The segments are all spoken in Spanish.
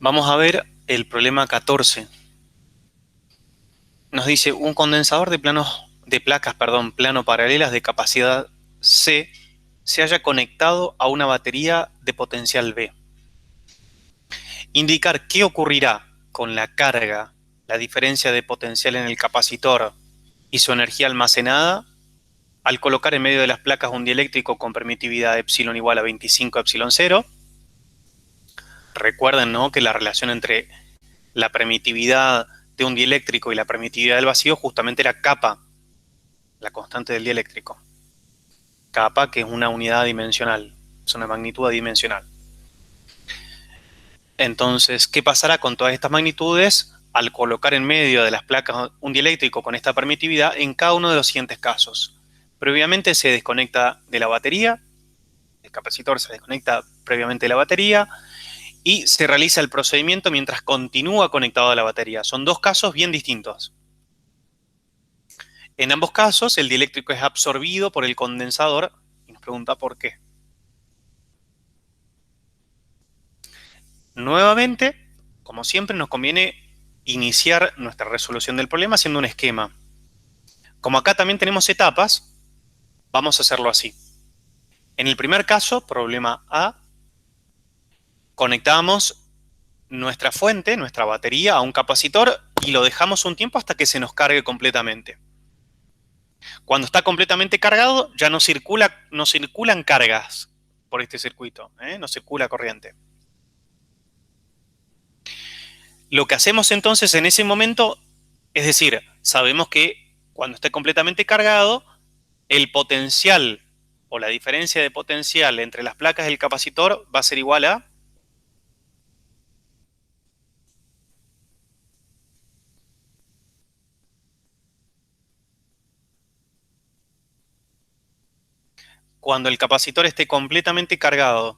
Vamos a ver el problema 14. Nos dice un condensador de placas plano paralelas de capacidad C se haya conectado a una batería de potencial B. Indicar qué ocurrirá con la carga, la diferencia de potencial en el capacitor y su energía almacenada al colocar en medio de las placas un dieléctrico con permitividad epsilon igual a 25 epsilon 0. Recuerden, ¿no?, que la relación entre la permitividad de un dieléctrico y la permitividad del vacío justamente era kappa, la constante del dieléctrico. Kappa, que es una unidad dimensional, es una magnitud adimensional. Entonces, ¿qué pasará con todas estas magnitudes al colocar en medio de las placas un dieléctrico con esta permitividad en cada uno de los siguientes casos? Previamente se desconecta de la batería, el capacitor se desconecta previamente de la batería y se realiza el procedimiento mientras continúa conectado a la batería. Son dos casos bien distintos. En ambos casos, el dieléctrico es absorbido por el condensador y nos pregunta por qué. Nuevamente, como siempre, nos conviene iniciar nuestra resolución del problema haciendo un esquema. Como acá también tenemos etapas, vamos a hacerlo así. En el primer caso, problema A, conectamos nuestra fuente, nuestra batería, a un capacitor y lo dejamos un tiempo hasta que se nos cargue completamente. Cuando está completamente cargado, ya no circulan cargas por este circuito, no circula corriente. Lo que hacemos entonces en ese momento, es decir, sabemos que cuando esté completamente cargado, el potencial o la diferencia de potencial entre las placas del capacitor va a ser igual a cuando el capacitor esté completamente cargado,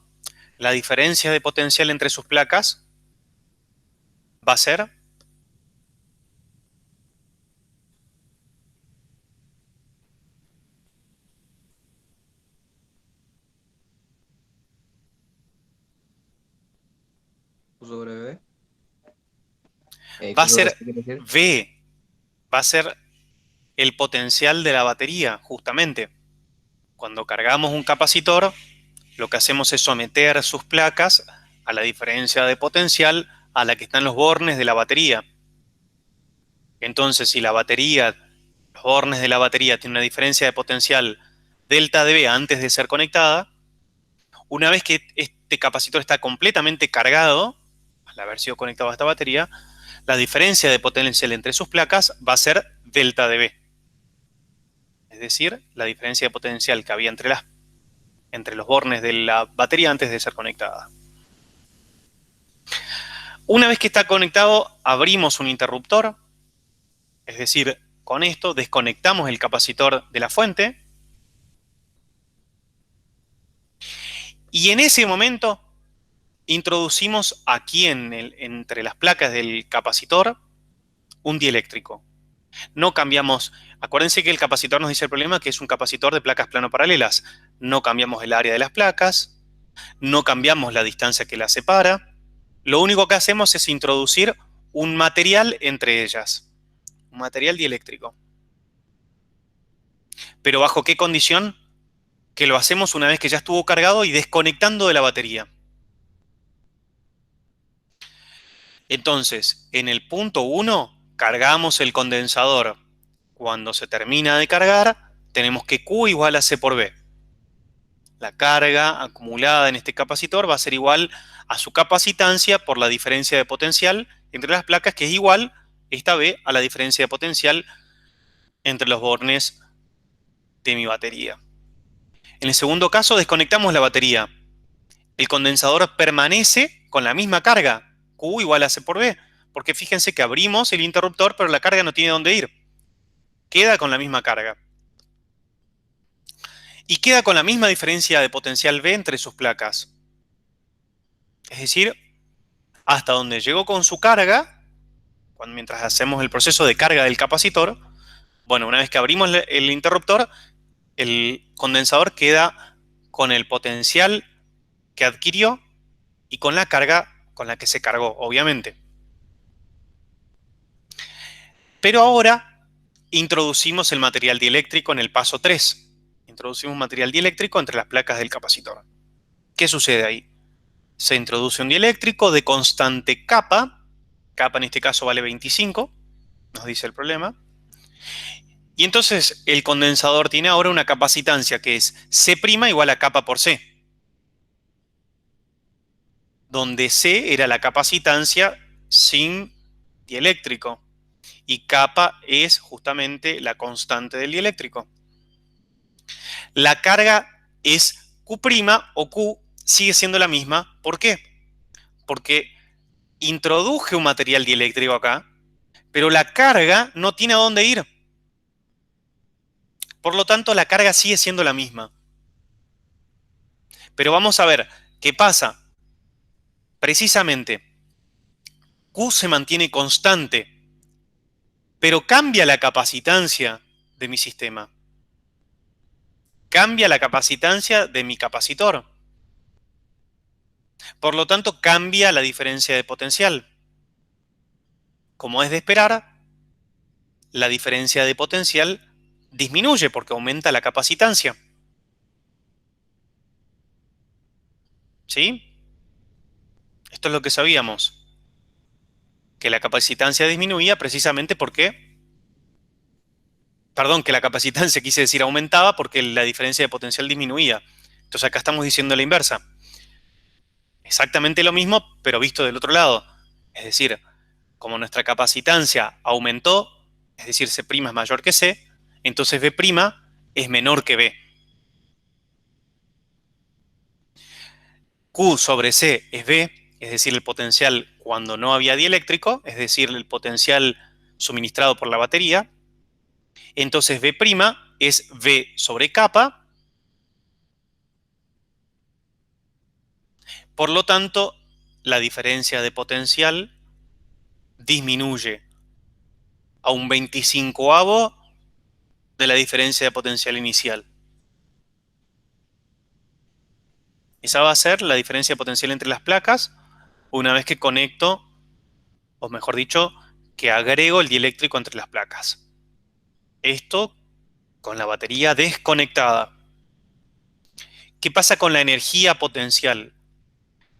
la diferencia de potencial entre sus placas va a ser Sobre bebé. va ¿Qué a es lo que ser se quiere decir? V, va a ser el potencial de la batería, justamente. Cuando cargamos un capacitor, lo que hacemos es someter sus placas a la diferencia de potencial a la que están los bornes de la batería. Entonces, si la batería, los bornes de la batería tienen una diferencia de potencial delta de V antes de ser conectada, una vez que este capacitor está completamente cargado, al haber sido conectado a esta batería, la diferencia de potencial entre sus placas va a ser delta de V. Es decir, la diferencia de potencial que había entre los bornes de la batería antes de ser conectada. Una vez que está conectado, abrimos un interruptor, es decir, con esto desconectamos el capacitor de la fuente y en ese momento introducimos aquí entre las placas del capacitor un dieléctrico. No cambiamos, acuérdense que el capacitor nos dice el problema que es un capacitor de placas plano paralelas. No cambiamos el área de las placas, no cambiamos la distancia que las separa. Lo único que hacemos es introducir un material entre ellas, un material dieléctrico. Pero ¿bajo qué condición? Que lo hacemos una vez que ya estuvo cargado y desconectando de la batería. Entonces, en el punto 1, cargamos el condensador. Cuando se termina de cargar, tenemos que Q igual a C por B. La carga acumulada en este capacitor va a ser igual a su capacitancia por la diferencia de potencial entre las placas, que es igual, esta B, a la diferencia de potencial entre los bornes de mi batería. En el segundo caso, desconectamos la batería. El condensador permanece con la misma carga, Q igual a C por B, porque fíjense que abrimos el interruptor, pero la carga no tiene dónde ir. Queda con la misma carga. Y queda con la misma diferencia de potencial B entre sus placas. Es decir, hasta donde llegó con su carga, mientras hacemos el proceso de carga del capacitor, bueno, una vez que abrimos el interruptor, el condensador queda con el potencial que adquirió y con la carga con la que se cargó, obviamente. Pero ahora introducimos el material dieléctrico en el paso 3. Introducimos material dieléctrico entre las placas del capacitor. ¿Qué sucede ahí? Se introduce un dieléctrico de constante kappa. Kappa en este caso vale 25, nos dice el problema. Y entonces el condensador tiene ahora una capacitancia que es C' igual a kappa por C, donde C era la capacitancia sin dieléctrico y kappa es justamente la constante del dieléctrico. La carga es Q' o Q sigue siendo la misma. ¿Por qué? Porque introduje un material dieléctrico acá, pero la carga no tiene a dónde ir. Por lo tanto, la carga sigue siendo la misma. Pero vamos a ver qué pasa. Precisamente, Q se mantiene constante, pero cambia la capacitancia de mi sistema. Cambia la capacitancia de mi capacitor. Por lo tanto, cambia la diferencia de potencial. Como es de esperar, la diferencia de potencial disminuye porque aumenta la capacitancia. ¿Sí? Esto es lo que sabíamos. Que la capacitancia disminuía precisamente porque, perdón, que la capacitancia quise decir aumentaba porque la diferencia de potencial disminuía. Entonces acá estamos diciendo la inversa. Exactamente lo mismo, pero visto del otro lado. Es decir, como nuestra capacitancia aumentó, es decir, C' es mayor que C, entonces B' es menor que B. Q sobre C es B, es decir, el potencial cuando no había dieléctrico, es decir, el potencial suministrado por la batería. Entonces B' es V sobre kappa. Por lo tanto, la diferencia de potencial disminuye a un 25avo de la diferencia de potencial inicial. Esa va a ser la diferencia de potencial entre las placas una vez que conecto, o mejor dicho, que agrego el dieléctrico entre las placas. Esto con la batería desconectada. ¿Qué pasa con la energía potencial?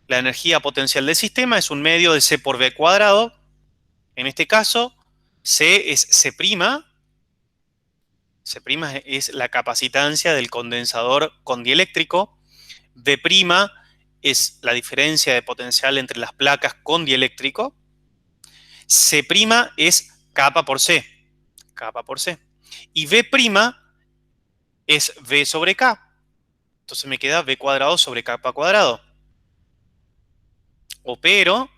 La energía potencial del sistema es un medio de C por V cuadrado. En este caso, C es C'. C' es la capacitancia del condensador con dieléctrico. V' es la diferencia de potencial entre las placas con dieléctrico. C' es kappa por C. Kappa por C. Y V' es V sobre K. Entonces me queda V cuadrado sobre kappa cuadrado. Opero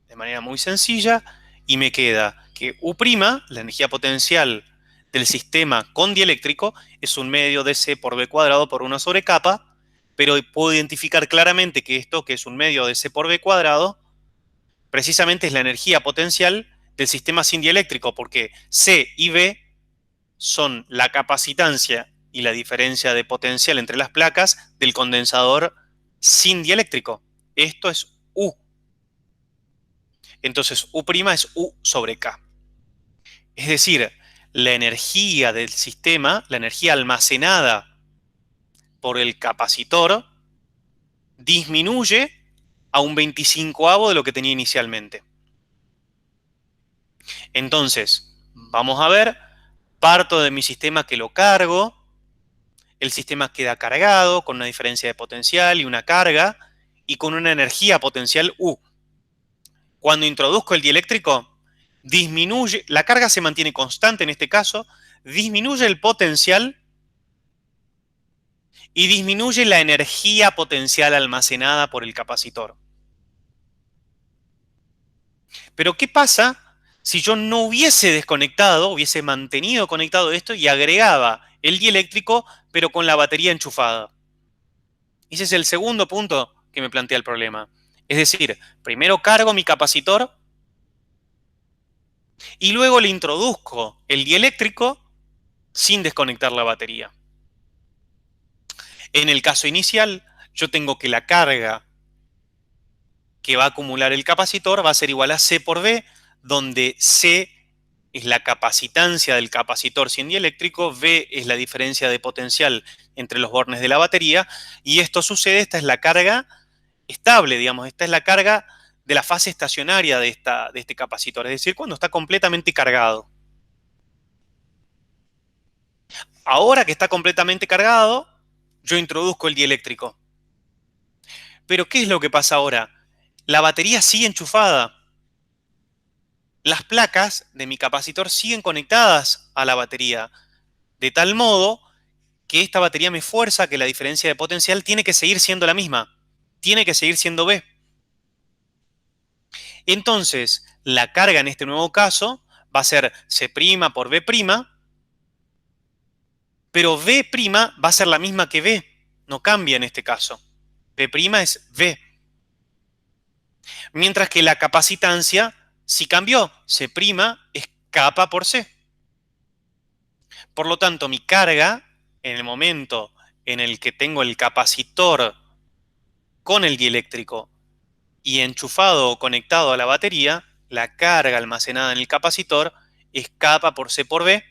de manera muy sencilla y me queda que U', la energía potencial del sistema con dieléctrico, es un medio de C por V cuadrado por 1 sobre kappa, pero puedo identificar claramente que esto, que es un medio de C por V cuadrado, precisamente es la energía potencial del sistema sin dieléctrico, porque C y V son la capacitancia y la diferencia de potencial entre las placas del condensador sin dieléctrico. Esto es U. Entonces, U' es U sobre K. Es decir, la energía del sistema, la energía almacenada por el capacitor, disminuye a un 25avo de lo que tenía inicialmente. Entonces, vamos a ver, parto de mi sistema que lo cargo, el sistema queda cargado con una diferencia de potencial y una carga y con una energía potencial U. Cuando introduzco el dieléctrico, disminuye, la carga se mantiene constante en este caso, disminuye el potencial y disminuye la energía potencial almacenada por el capacitor. Pero ¿qué pasa si yo no hubiese desconectado, hubiese mantenido conectado esto y agregaba el dieléctrico, pero con la batería enchufada? Ese es el segundo punto que me plantea el problema. Es decir, primero cargo mi capacitor y luego le introduzco el dieléctrico sin desconectar la batería. En el caso inicial, yo tengo que la carga que va a acumular el capacitor va a ser igual a C por V, donde C es la capacitancia del capacitor sin dieléctrico, V es la diferencia de potencial entre los bornes de la batería, y esto sucede, esta es la carga estable, digamos, esta es la carga de la fase estacionaria de este capacitor, es decir, cuando está completamente cargado. Ahora que está completamente cargado, yo introduzco el dieléctrico. Pero ¿qué es lo que pasa ahora? La batería sigue enchufada. Las placas de mi capacitor siguen conectadas a la batería, de tal modo que esta batería me fuerza que la diferencia de potencial tiene que seguir siendo la misma, tiene que seguir siendo V. Entonces, la carga en este nuevo caso va a ser C' por V', pero V' va a ser la misma que V, no cambia en este caso. V' es V. Mientras que la capacitancia sí cambió, C' es kappa por C. Por lo tanto, mi carga, en el momento en el que tengo el capacitor con el dieléctrico y enchufado o conectado a la batería, la carga almacenada en el capacitor es kappa por C por V.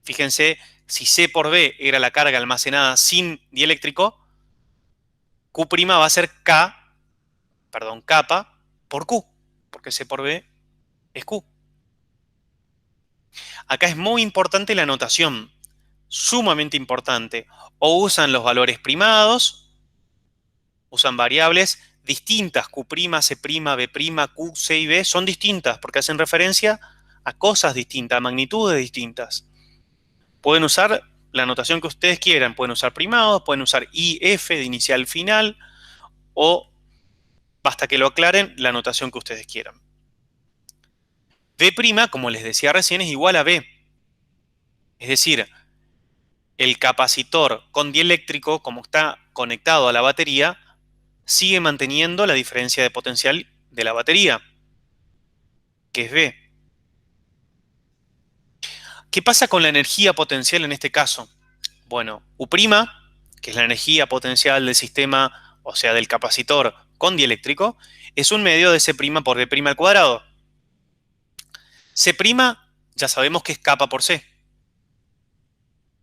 Fíjense, si C por V era la carga almacenada sin dieléctrico, Q' va a ser kappa por Q, porque C por V es Q. Acá es muy importante la notación, sumamente importante. O usan los valores primados, usan variables distintas, Q', C', B', Q, C y B son distintas porque hacen referencia a cosas distintas, a magnitudes distintas. Pueden usar la notación que ustedes quieran, pueden usar primados, pueden usar I, F de inicial final, o basta que lo aclaren, la notación que ustedes quieran. V', como les decía recién, es igual a V. Es decir, el capacitor con dieléctrico, como está conectado a la batería, sigue manteniendo la diferencia de potencial de la batería, que es V. ¿Qué pasa con la energía potencial en este caso? Bueno, U', que es la energía potencial del sistema, o sea, del capacitor con dieléctrico, es un medio de C' por V' al cuadrado. C' ya sabemos que es kappa por C,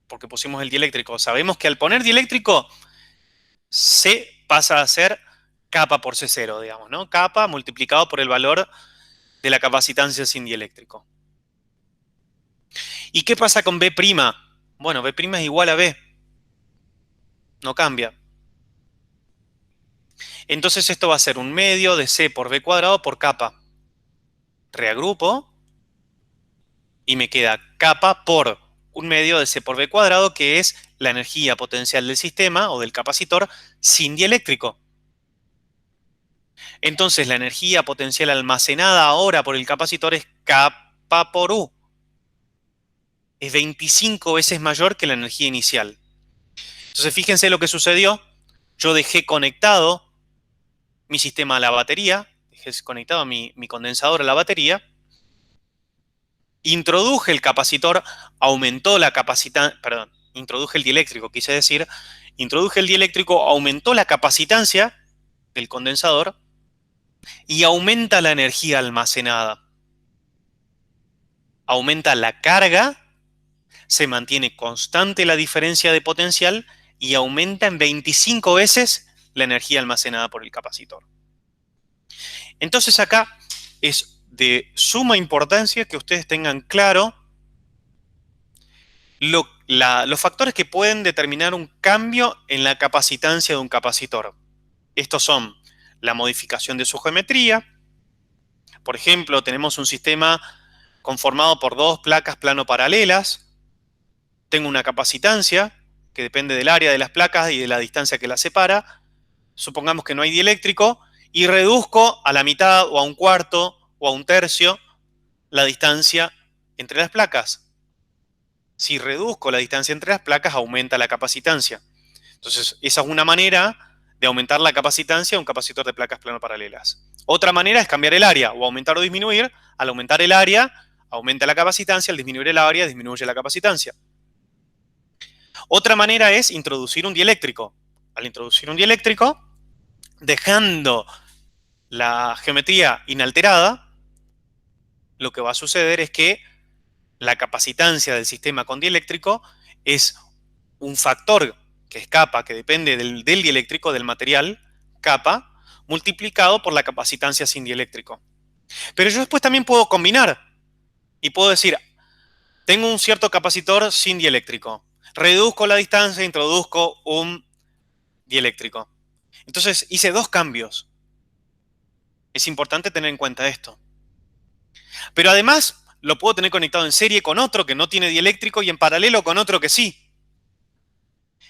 porque pusimos el dieléctrico. Sabemos que al poner dieléctrico, C pasa a ser kappa por C0, digamos, ¿no? Kappa multiplicado por el valor de la capacitancia sin dieléctrico. ¿Y qué pasa con B'? Bueno, B' es igual a B. No cambia. Entonces esto va a ser un medio de C por V cuadrado por kappa. Reagrupo y me queda kappa por un medio de C por V cuadrado, que es la energía potencial del sistema o del capacitor sin dieléctrico. Entonces la energía potencial almacenada ahora por el capacitor es kappa por U. Es 25 veces mayor que la energía inicial. Entonces fíjense lo que sucedió. Yo dejé conectado mi sistema a la batería, dejé conectado mi condensador a la batería, introduje el capacitor, aumentó la capacitancia, perdón, introduje el dieléctrico, quise decir, introduje el dieléctrico, aumentó la capacitancia del condensador y aumenta la energía almacenada. Aumenta la carga, se mantiene constante la diferencia de potencial y aumenta en 25 veces la energía almacenada por el capacitor. Entonces acá es de suma importancia que ustedes tengan claro los factores que pueden determinar un cambio en la capacitancia de un capacitor. Estos son la modificación de su geometría. Por ejemplo, tenemos un sistema conformado por dos placas plano-paralelas. Tengo una capacitancia que depende del área de las placas y de la distancia que las separa. Supongamos que no hay dieléctrico y reduzco a la mitad o a un cuarto o a un tercio la distancia entre las placas. Si reduzco la distancia entre las placas, aumenta la capacitancia. Entonces, esa es una manera de aumentar la capacitancia de un capacitor de placas plano-paralelas. Otra manera es cambiar el área, o aumentar o disminuir. Al aumentar el área, aumenta la capacitancia. Al disminuir el área, disminuye la capacitancia. Otra manera es introducir un dieléctrico. Al introducir un dieléctrico, dejando la geometría inalterada, lo que va a suceder es que la capacitancia del sistema con dieléctrico es un factor que es kappa, que depende del dieléctrico, del material, kappa, multiplicado por la capacitancia sin dieléctrico. Pero yo después también puedo combinar y puedo decir, tengo un cierto capacitor sin dieléctrico. Reduzco la distancia e introduzco un dieléctrico. Entonces hice dos cambios. Es importante tener en cuenta esto. Pero además lo puedo tener conectado en serie con otro que no tiene dieléctrico y en paralelo con otro que sí.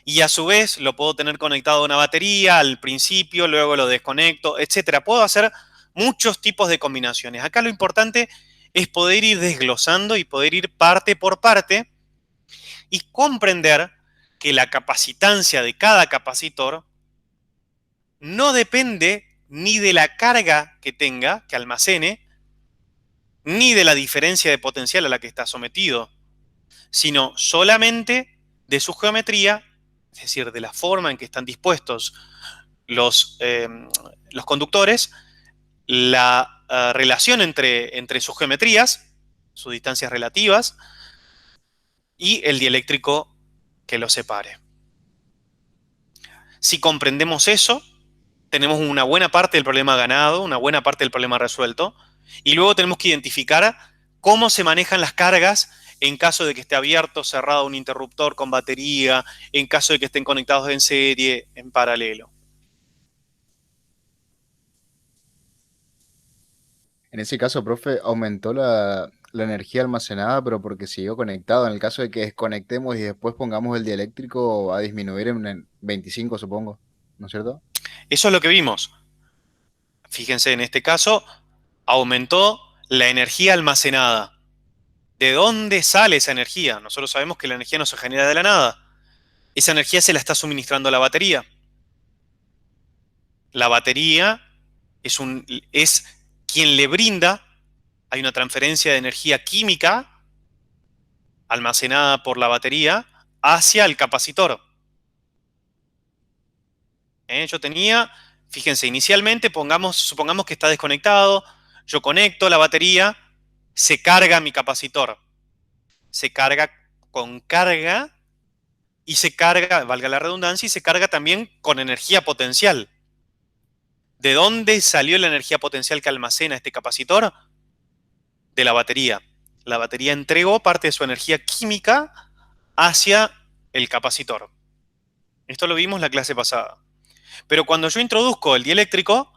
Y a su vez lo puedo tener conectado a una batería al principio, luego lo desconecto, etcétera. Puedo hacer muchos tipos de combinaciones. Acá lo importante es poder ir desglosando y poder ir parte por parte y comprender que la capacitancia de cada capacitor no depende ni de la carga que tenga, que almacene, ni de la diferencia de potencial a la que está sometido, sino solamente de su geometría, es decir, de la forma en que están dispuestos los, los conductores, la relación entre sus geometrías, sus distancias relativas, y el dieléctrico que los separe. Si comprendemos eso, tenemos una buena parte del problema ganado, una buena parte del problema resuelto, y luego tenemos que identificar cómo se manejan las cargas en caso de que esté abierto o cerrado un interruptor con batería, en caso de que estén conectados en serie, en paralelo. En ese caso, profe, aumentó la energía almacenada, pero porque siguió conectado. En el caso de que desconectemos y después pongamos el dieléctrico, va a disminuir en 25, supongo. ¿No es cierto? Eso es lo que vimos. Fíjense, en este caso, aumentó la energía almacenada. ¿De dónde sale esa energía? Nosotros sabemos que la energía no se genera de la nada. Esa energía se la está suministrando la batería. La batería es quien le brinda, hay una transferencia de energía química almacenada por la batería hacia el capacitor. Yo tenía, fíjense, inicialmente supongamos que está desconectado, yo conecto la batería, se carga mi capacitor, se carga con carga y se carga, valga la redundancia, y se carga también con energía potencial. ¿De dónde salió la energía potencial que almacena este capacitor? De la batería. La batería entregó parte de su energía química hacia el capacitor. Esto lo vimos en la clase pasada. Pero cuando yo introduzco el dieléctrico,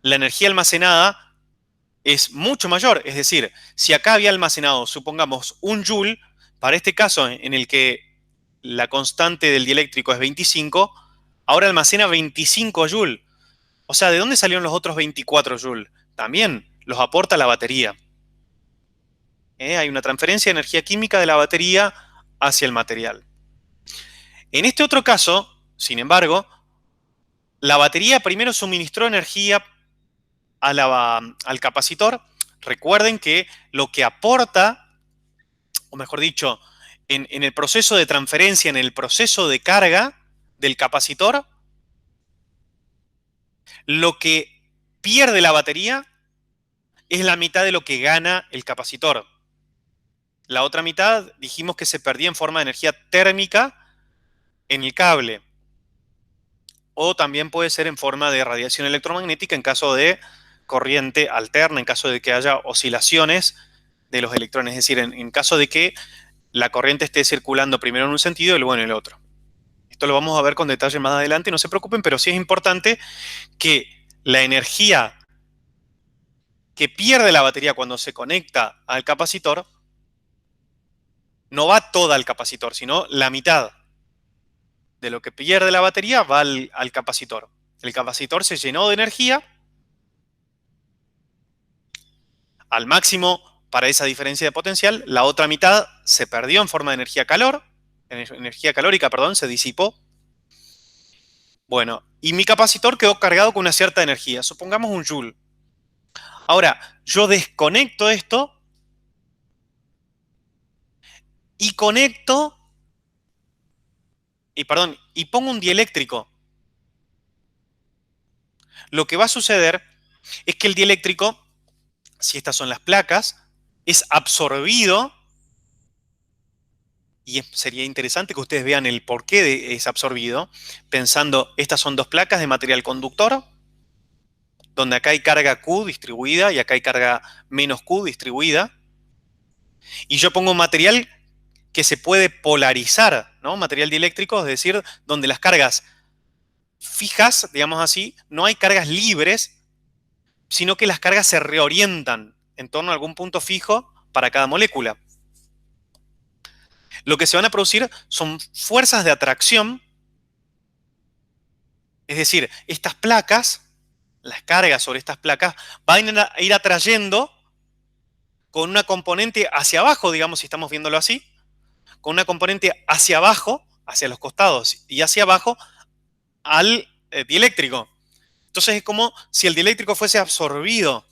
la energía almacenada es mucho mayor. Es decir, si acá había almacenado, supongamos, 1 joule, para este caso en el que la constante del dieléctrico es 25, ahora almacena 25 joule. O sea, ¿de dónde salieron los otros 24 joule? También los aporta la batería. Hay una transferencia de energía química de la batería hacia el material. En este otro caso, sin embargo, la batería primero suministró energía al capacitor. Recuerden que lo que aporta, o mejor dicho, en el proceso de transferencia, en el proceso de carga del capacitor, lo que pierde la batería es la mitad de lo que gana el capacitor. La otra mitad dijimos que se perdía en forma de energía térmica en el cable. O también puede ser en forma de radiación electromagnética en caso de corriente alterna, en caso de que haya oscilaciones de los electrones. Es decir, en caso de que la corriente esté circulando primero en un sentido y luego en el otro. Esto lo vamos a ver con detalle más adelante, no se preocupen, pero sí es importante que la energía que pierde la batería cuando se conecta al capacitor no va toda al capacitor, sino la mitad de lo que pierde la batería va al capacitor. El capacitor se llenó de energía al máximo para esa diferencia de potencial, la otra mitad se perdió en forma de energía calórica, perdón, se disipó. Bueno, y mi capacitor quedó cargado con una cierta energía, supongamos 1 joule. Ahora, yo desconecto esto y conecto, y pongo un dieléctrico. Lo que va a suceder es que el dieléctrico, si estas son las placas, es absorbido, y sería interesante que ustedes vean el por qué es absorbido, pensando, estas son dos placas de material conductor, donde acá hay carga Q distribuida y acá hay carga menos Q distribuida, y yo pongo un material que se puede polarizar, ¿no? Material dieléctrico, es decir, donde las cargas fijas, digamos así, no hay cargas libres, sino que las cargas se reorientan en torno a algún punto fijo para cada molécula. Lo que se van a producir son fuerzas de atracción, es decir, estas placas, las cargas sobre estas placas, van a ir atrayendo con una componente hacia abajo, digamos, si estamos viéndolo así, con una componente hacia abajo, hacia los costados y hacia abajo, al dieléctrico. Entonces es como si el dieléctrico fuese absorbido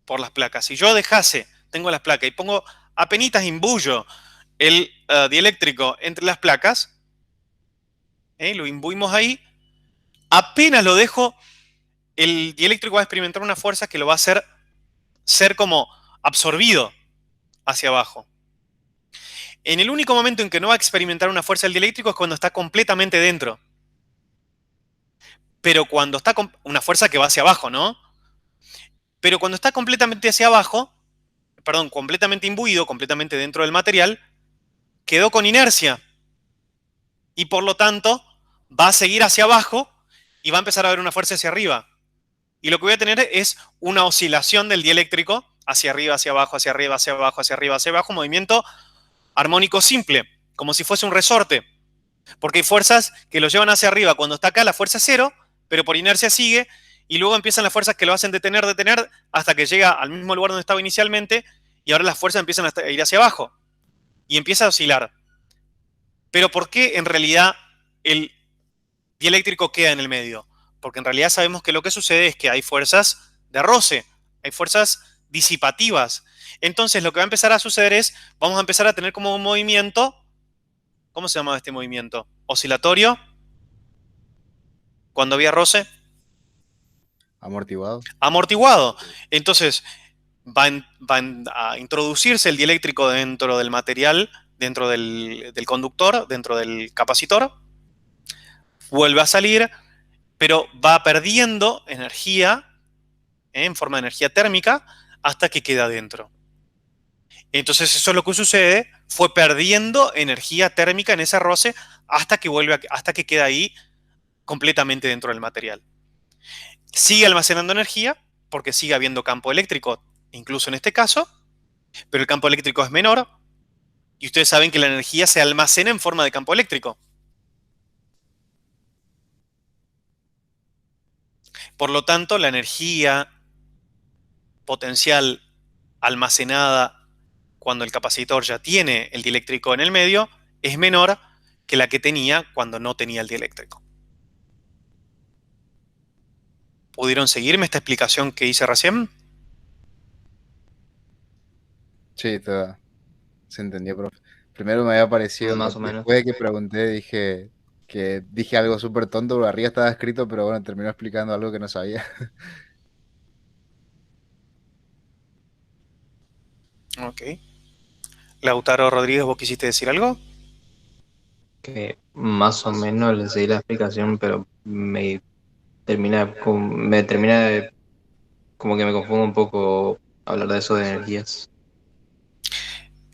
por las placas. Si yo dejase, tengo las placas y pongo apenitas imbullo el dieléctrico entre las placas, lo imbuimos ahí, apenas lo dejo, el dieléctrico va a experimentar una fuerza que lo va a hacer ser como absorbido hacia abajo. En el único momento en que no va a experimentar una fuerza el dieléctrico es cuando está completamente dentro. Pero cuando está con una fuerza que va hacia abajo, ¿no? Pero cuando está completamente hacia abajo, perdón, completamente imbuido, completamente dentro del material, quedó con inercia. Y por lo tanto, va a seguir hacia abajo y va a empezar a haber una fuerza hacia arriba. Y lo que voy a tener es una oscilación del dieléctrico hacia arriba, hacia abajo, hacia arriba, hacia abajo, hacia arriba, hacia abajo, movimiento armónico simple, como si fuese un resorte. Porque hay fuerzas que lo llevan hacia arriba. Cuando está acá la fuerza es cero, pero por inercia sigue, y luego empiezan las fuerzas que lo hacen detener, hasta que llega al mismo lugar donde estaba inicialmente, y ahora las fuerzas empiezan a ir hacia abajo, y empieza a oscilar. Pero ¿por qué en realidad el dieléctrico queda en el medio? Porque en realidad sabemos que lo que sucede es que hay fuerzas de roce, hay fuerzas disipativas. Entonces lo que va a empezar a suceder es, vamos a empezar a tener como un movimiento, ¿cómo se llama este movimiento? Oscilatorio, cuando había roce. Amortiguado. Amortiguado. Entonces a introducirse el dieléctrico dentro del material, dentro del conductor, dentro del capacitor, vuelve a salir, pero va perdiendo energía, en forma de energía térmica, hasta que queda dentro. Entonces eso es lo que sucede, fue perdiendo energía térmica en ese roce hasta que hasta que queda ahí completamente dentro del material. Sigue almacenando energía, porque sigue habiendo campo eléctrico, incluso en este caso, pero el campo eléctrico es menor, y ustedes saben que la energía se almacena en forma de campo eléctrico. Por lo tanto, la energía potencial almacenada cuando el capacitor ya tiene el dieléctrico en el medio es menor que la que tenía cuando no tenía el dieléctrico. ¿Pudieron seguirme esta explicación que hice recién? Sí, se entendió, profe. Primero me había parecido, Más o menos. después de que pregunté, dije algo súper tonto, pero arriba estaba escrito, pero bueno, terminó explicando algo que no sabía. Ok. Lautaro Rodríguez, ¿vos quisiste decir algo? Que más o menos le seguí la explicación, pero me termina como que me confundo un poco hablar de eso de energías.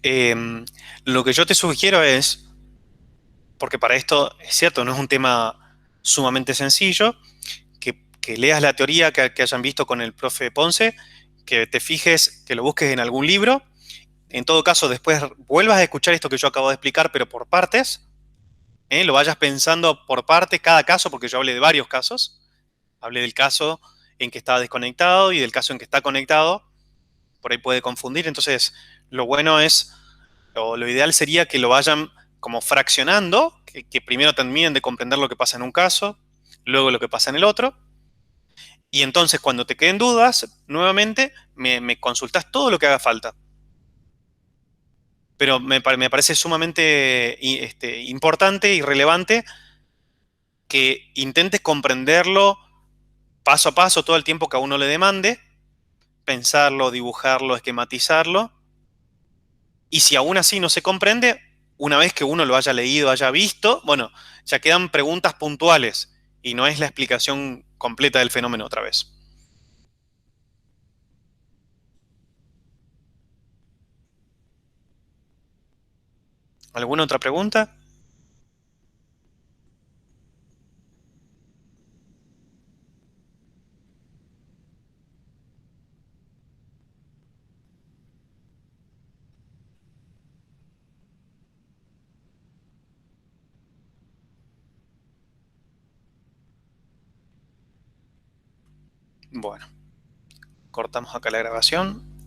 Eh, lo que yo te sugiero es, porque para esto es cierto, no es un tema sumamente sencillo, que leas la teoría que hayan visto con el profe Ponce, que te fijes, que lo busques en algún libro. En todo caso, después vuelvas a escuchar esto que yo acabo de explicar, pero por partes. Lo vayas pensando por partes, cada caso, porque yo hablé de varios casos. Hablé del caso en que estaba desconectado y del caso en que está conectado. Por ahí puede confundir. Entonces, lo bueno es, o lo ideal sería que lo vayan como fraccionando, que primero terminen de comprender lo que pasa en un caso, luego lo que pasa en el otro. Y entonces, cuando te queden dudas, nuevamente me consultas todo lo que haga falta. Pero me parece sumamente importante y relevante que intentes comprenderlo paso a paso, todo el tiempo que a uno le demande, pensarlo, dibujarlo, esquematizarlo. Y si aún así no se comprende, una vez que uno lo haya leído, haya visto, bueno, ya quedan preguntas puntuales y no es la explicación completa del fenómeno otra vez. ¿Alguna otra pregunta? Bueno, cortamos acá la grabación.